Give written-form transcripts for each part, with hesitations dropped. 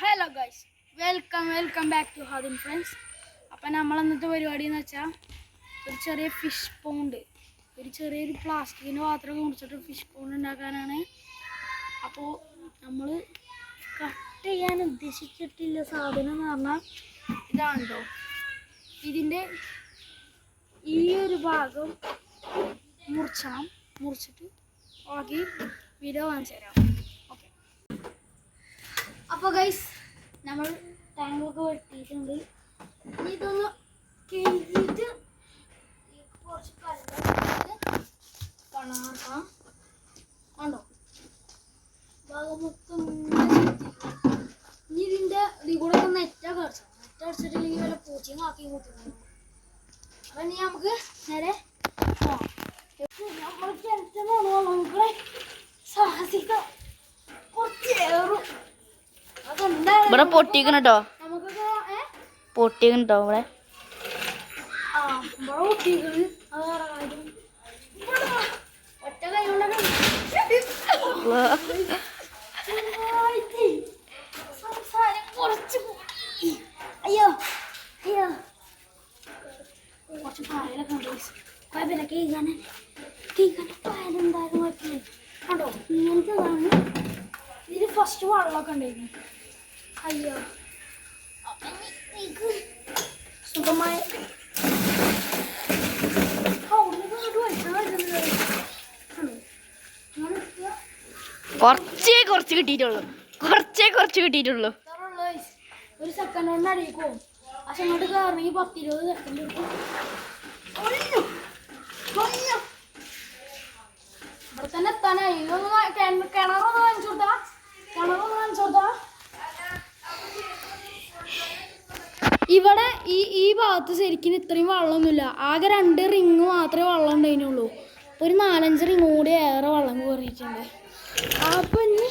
Hello guys, welcome back to ഹാദിൻ friends. അപ്പം നമ്മൾ ഇന്നത്തെ പരിപാടി എന്ന് വെച്ചാൽ ഒരു ചെറിയ ഫിഷ് പോണ്ട്, ചെറിയൊരു പ്ലാസ്റ്റിക്കിൻ്റെ പാത്രം കുടിച്ചിട്ട് ഫിഷ് പോണ്ട് ഉണ്ടാക്കാനാണ്. അപ്പോൾ നമ്മൾ കട്ട് ചെയ്യാൻ ഉദ്ദേശിച്ചിട്ടില്ല സാധനം എന്ന് പറഞ്ഞാൽ ഇതാണ് കേട്ടോ. ഇതിൻ്റെ ഈ ഒരു ഭാഗം മുറിച്ചിട്ട് ബാക്കി വീഡിയോ കാണിച്ചു തരാം. ഓക്കെ, അപ്പോൾ ഗൈസ് നമ്മൾ ടാങ്കൊക്കെ വെട്ടിയിട്ടുണ്ട്. ഇതൊന്ന് കഴുകിയിട്ട് കുറച്ച് വളർത്താം. കണ്ടോ, ഭാഗം മൊത്തം ഇനി ഇതിൻ്റെ ഇതിൽ കൂടെ ഒക്കെ നെറ്റടിച്ചിട്ടില്ലെങ്കിൽ വല്ല പൂച്ചയും കാക്കി കൂട്ടുന്നു. അപ്പം ഇനി നമുക്ക് നേരെ നമ്മൾ കിണറ്റിൽ സാഹസികം കുറച്ചേറും. ഇവിടെ പൊട്ടിക്കണോ പൊട്ടിക്കണോ ഇവിടെ ഒറ്റ കൈ കൊണ്ടൊക്കെ സംസാരം കുറച്ച് അയ്യോ കുറച്ച് പായലൊക്കെ ഉണ്ട്. കുഴപ്പമില്ല, കേൾക്കാനെ പായലുണ്ടായിരുന്നു. കുഴപ്പമില്ല. കണ്ടോ, ഇങ്ങനത്തെതാണ്. ഇതിൽ ഫസ്റ്റ് വെള്ളമൊക്കെ ഉണ്ടായിരുന്നു. അയ്യോ, സുഖമായ കുറച്ച് കിട്ടിയിട്ടുള്ളൂ. ഒരു സെക്കൻഡ് കൊണ്ട് അടിക്കോ. പക്ഷെ അങ്ങോട്ട് കയറണമെങ്കിൽ 10-20 സെക്കൻഡ് എടുക്കും. ഇവിടെ തന്നെ എത്താനായി. കിണറൊന്ന് കാണിച്ചു കൊടുത്താ. ഇവിടെ ഈ ഭാഗത്ത് ശരിക്കും ഇത്രയും വെള്ളമൊന്നുമില്ല. ആകെ 2 റിങ് മാത്രമേ വെള്ളം ഉണ്ടായിരുന്നുള്ളൂ. ഒരു 4-5 റിങ് കൂടി ഏറെ വെള്ളം കയറിയിട്ടുണ്ട്. അപ്പം ഇനി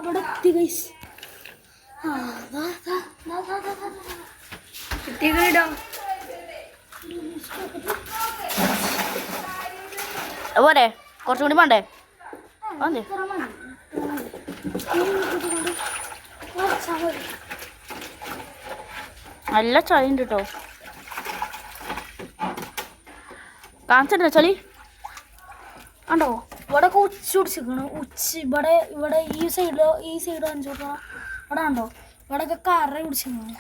ഇവിടെ എത്തി ഗൈസ്. പോരെ, കുറച്ചും കൂടി വേണ്ടേ? നല്ല ചളി ഉണ്ട് കേട്ടോ. കാണിച്ചിട്ടില്ല ചളി. ഉണ്ടോ, ഇവിടെ ഉച്ചിടിച്ചിരിക്കണം. ഇവിടെ ഈ സൈഡ് കാണിച്ചോട്ടോ. ഇവിടെ ഉണ്ടോ, ഇവിടെയൊക്കെ കറ പിടിച്ചിരിക്കണം.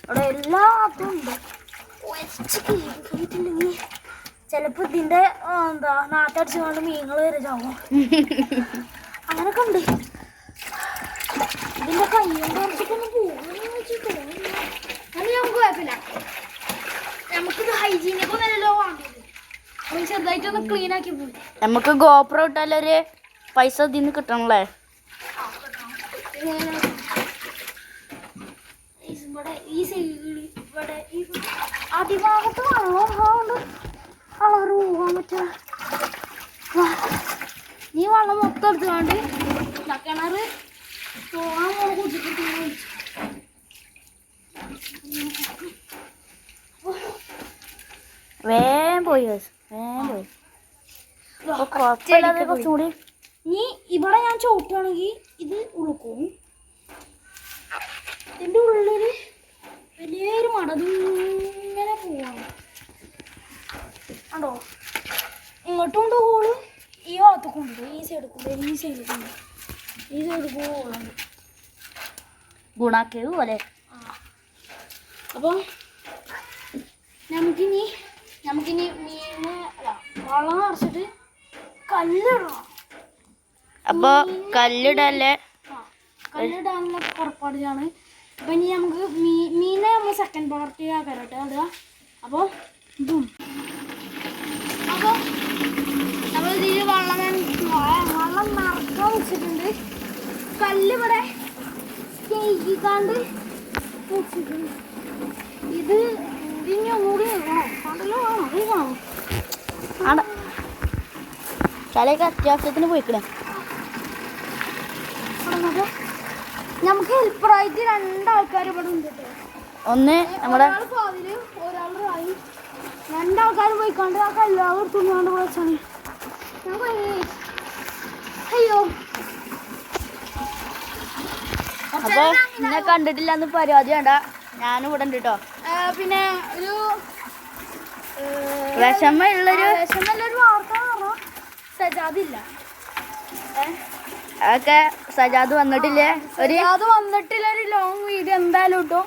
ഇവിടെ എല്ലാത്തും ഉണ്ട്. കയറ്റിട്ടുണ്ടെങ്കിൽ ചിലപ്പോൾ ഇതിൻ്റെ നാട്ടടിച്ചുകൊണ്ട് മീനുകൾ വരെ ചാവും. അങ്ങനൊക്കെ ഉണ്ട്. ഇതിൻ്റെ കയ്യുകൊണ്ട് അടിച്ചിട്ടൊന്നും പോകുമെന്ന് വെച്ചിട്ട് അത് നമുക്ക് കുഴപ്പമില്ല. നമുക്കിത് ഹൈജീനൊക്കെ നല്ലല്ലോ വേണ്ടത്. ചെറുതായിട്ടൊന്ന് ക്ലീൻ ആക്കി പോയി. നമുക്ക് ഗോപ്രോ ഇട്ടാലൊരു പൈസ ഇതിന്ന് കിട്ടണല്ലേ. ഇവിടെ ഈ സൈഡിൽ ഇവിടെ ഈ അടിഭാഗത്ത് വെള്ളം കളറ് പോകാൻ പറ്റുക. ഈ വെള്ളം മൊത്തം എടുത്തുകൊണ്ട് കിണറ് പോകാൻ കുടിച്ചിട്ട് വേഗം പോയി. കുറച്ചുകൂടി ഇനി ഇവിടെ ഞാൻ ചവിട്ടുകയാണെങ്കിൽ ഇത് ഉളുക്കും. ഇതിൻ്റെ ഉള്ളിൽ വലിയൊരു മടതിങ്ങനെ പോവാണ്. കണ്ടോ, ഇങ്ങോട്ടും ഉണ്ട് ഹോള്, ഈ ഭാഗത്തേക്കുണ്ട്, ഈ സൈഡിൽ ഹോളുണ്ട്. ഗുണാക്കിയത് പോലെ. അപ്പോൾ നമുക്കിനി മീനെ വെള്ളം നിറച്ചിട്ട് കല്ലിടണം. അപ്പൊ കല്ലിടാനുള്ള പുറപ്പാടിലാണ്. അപ്പം ഇനി നമുക്ക് മീനെ നമ്മൾ സെക്കൻഡ് പാർട്ടി ആക്കാനായിട്ട് ഇടുക. അപ്പോൾ നമ്മൾ ഇതിൽ വെള്ളം നിറക്കാൻ വെച്ചിട്ടുണ്ട്. കല്ല് ഇവിടെ കേൾക്കാണ്ട് വെച്ചിട്ടുണ്ട്. ഇത് ഇതിന് കൂടി കണ്ടല്ലോ, അത് കാണും. ചളിയൊക്കെ അത്യാവശ്യത്തിന് പോയിക്കണേ. നമുക്ക് ഹെൽപ്പറായിട്ട് 2 ആൾക്കാർ ഇവിടെ ഉണ്ട്. ഒന്ന് നമ്മുടെ ഒരാൾ രണ്ടാൾക്കാർ പോയിക്കൊണ്ട് ആ കല്ലാവ് എടുത്തുകൊണ്ട് വിളിച്ചാണ്. അയ്യോ അപ്പൊ എന്നെ കണ്ടിട്ടില്ല എന്ന് പരാതി വേണ്ട, ഞാനും ഇവിടെ ഉണ്ട് കേട്ടോ. പിന്നെ ഒരു വിഷമമുള്ളൊരു വാർത്ത പറഞ്ഞാൽ സജാദില്ല. അതൊക്കെ സജാദ് വന്നിട്ടില്ലേ, അത് വന്നിട്ടില്ല. ഒരു ലോങ് വീഡിയോ എന്തായാലും കിട്ടും.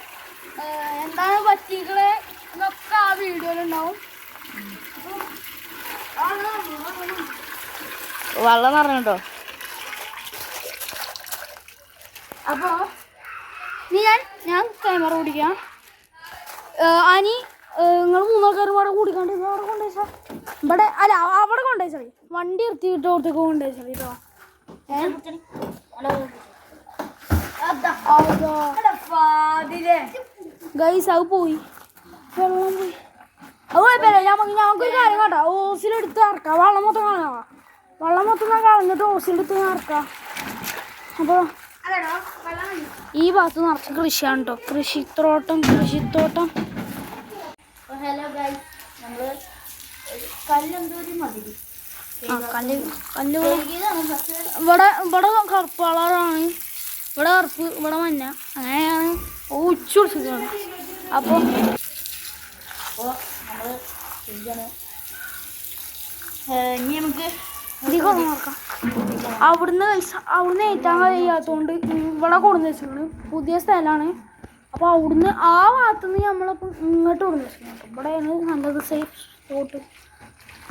എന്താണ് പറ്റികളെ എന്നൊക്കെ ആ വീഡിയോയിലുണ്ടാവും. വെള്ളം നിറഞ്ഞോ. അപ്പോൾ ഞാൻ ക്യാമറ ഓടിക്കാം. അനി നിങ്ങൾ മൂന്നാൾക്കാരും അവിടെ കൂടിക്കാണ്ട് അവിടെ കൊണ്ടുപോയി ഇവിടെ അല്ല അവിടെ കൊണ്ടുപോയി സാറി വണ്ടി നിർത്തിയിട്ട് ഓർത്തേക്ക് കൊണ്ടുപോയി സാറി കേട്ടോ. ഗൈസ് അത് പോയി, വെള്ളം പോയി. അത് കുഴപ്പമില്ല. ഞങ്ങൾക്കൊരു കാര്യം കേട്ടോ, ഓസിലെടുത്ത് ഇറക്കാം. വെള്ളം മൊത്തം കളയാം. വെള്ളം മൊത്തം കളഞ്ഞിട്ട് ഓസിലെടുത്ത് ഇറക്കാം. അപ്പോൾ ഈ ഭാഗത്ത് നിറച്ച് കൃഷിയാണ് കേട്ടോ. കൃഷിത്തോട്ടം. ഹലോ ഗൈസ്, നമ്മള് കല്ലെന്തോരം മതി. കല്ല് ഇവിടെ കറുപ്പ് കളറാണ്. ഇവിടെ കറുപ്പ്, ഇവിടെ മഞ്ഞ, അങ്ങനെയാണ് ഉച്ച പിടിച്ചിട്ടാണ്. അപ്പോൾ നമ്മള് ഇനി നമുക്ക് നോക്കാം. അവിടുന്ന് ഏറ്റാൻ കഴിയാത്തതുകൊണ്ട് ഇവിടെ കൊണ്ടു വെച്ചിട്ടുണ്ട്. പുതിയ സ്ഥലമാണ്. അപ്പോൾ അവിടുന്ന് ആ ഭാഗത്തുനിന്ന് നമ്മളിപ്പം ഇങ്ങോട്ട് കൊണ്ടു വെച്ചിട്ടുണ്ട്. ഇവിടെയാണ് നല്ലത് സേഫ് സ്പോട്ട്.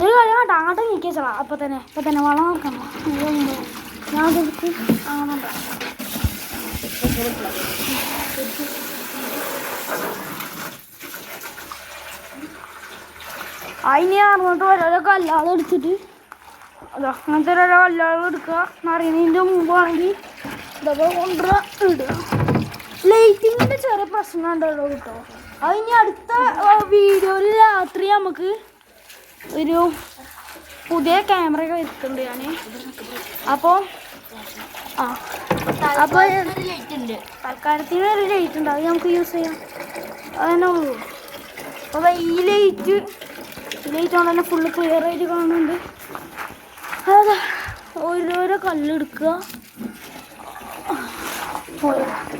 ഒരു കാര്യം കേട്ടോ, അങ്ങോട്ട് നീക്കിച്ചാ അപ്പം തന്നെ വളം നോക്കണം. ഞാൻ അതെടുത്ത് കാണണ്ട. അതിന് അങ്ങോട്ട് ഓരോരോ കല്ലാതെ എടുത്തിട്ട് അതാ അങ്ങനത്തെ ഓരോ കല്ലാതെ എടുക്കുക. എന്നറിയുന്നതിൻ്റെ മുമ്പാണെങ്കിൽ ഇതൊക്കെ കൊണ്ടുവരിക ഇടുക. ലൈറ്റിങ്ങിൻ്റെ ചെറിയ പ്രശ്നം ഉണ്ടല്ലോ കേട്ടോ. അതിന് അടുത്ത വീഡിയോയിൽ രാത്രി നമുക്ക് ഒരു പുതിയ ക്യാമറ ഒക്കെ വരുത്തുന്നുണ്ട് ഞാൻ. അപ്പോൾ ലൈറ്റ് ഉണ്ട്, തൽക്കാലത്തിന് ഒരു ലൈറ്റ് ഉണ്ട്, അത് നമുക്ക് യൂസ് ചെയ്യാം. അതന്നെ ഉള്ളൂ. അപ്പോൾ ഈ ലൈറ്റ് കൊണ്ട് തന്നെ ഫുള്ള് ക്ലിയർ ആയിട്ട് കാണുന്നുണ്ട്. അതെ, ഓരോരോ കല്ലെടുക്കുക.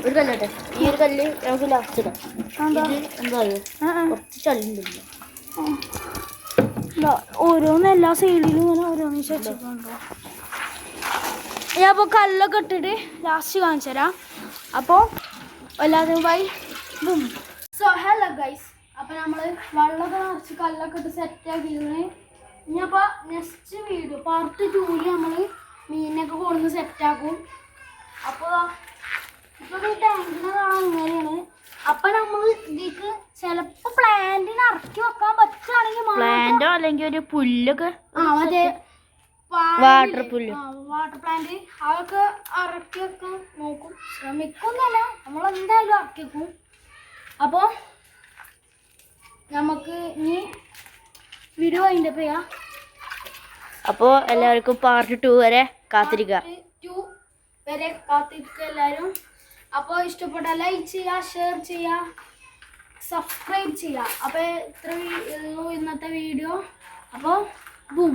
ഒരു കല്ലോട്ടെ, ഈ ഒരു കല്ല് നമുക്ക് ലാസ്റ്റ് ഇടാം. എന്താ കുറച്ച് ചള്ളിണ്ടല്ലോ. ഓരോന്ന് എല്ലാ സൈഡിലും ഇങ്ങനെ ഓരോന്ന് വെച്ചിട്ടുണ്ടോ. ഞാൻ അപ്പോൾ കല്ലൊക്കെ ഇട്ടിട്ട് ലാസ്റ്റ് കാണിച്ചു തരാം. അപ്പോൾ എല്ലാവരും ബൈ ബും. സോ ഹലോ ഗൈസ്, അപ്പോൾ നമ്മൾ വെള്ളമൊക്കെ നിറച്ച് കല്ലൊക്കെ ഇട്ട് സെറ്റാക്കിയിരുന്നു. ഇനി അപ്പോൾ നെക്സ്റ്റ് വീഡിയോ പാർട്ട് 2 നമ്മൾ മീനൊക്കെ കൊണ്ടുവന്ന് സെറ്റാക്കും. അപ്പോൾ ഇപ്പോൾ ഈ ടാങ്കിനെ കാണാൻ ഇങ്ങനെയാണ്. അപ്പം നമ്മൾ ഇതിലേക്ക് ചിലപ്പോൾ പ്ലാന്റിന് ഇറക്കി വെക്കാൻ പറ്റുകയാണെങ്കിൽ പ്ലാന്റോ അല്ലെങ്കിൽ ഒരു പുല്ലൊക്കെ, മറ്റേ വാട്ടർ പുല്ല്, വാട്ടർ പ്ലാന്റ് അതൊക്കെ ഇറക്കി വെക്കാൻ നോക്കും. ശ്രമിക്കൊന്നുമല്ല, നമ്മളെന്തായാലും ഇറക്കി വെക്കും. അപ്പോൾ നമുക്ക് ഇനി വീഡിയോ അതിൻ്റെ ചെയ്യാം. അപ്പോൾ എല്ലാവർക്കും പാർട്ട് 2 വരെ കാത്തിരിക്കുക. പാർട്ട് 2 വരെ കാത്തിരിക്കുക എല്ലാവരും. അപ്പോൾ ഇഷ്ടപ്പെട്ട ലൈക്ക് ചെയ്യുക, ഷെയർ ചെയ്യുക, സബ്സ്ക്രൈബ് ചെയ്യുക. അപ്പോൾ ഇത്ര ഉള്ളൂ ഇന്നത്തെ വീഡിയോ. അപ്പോൾ ബൂം.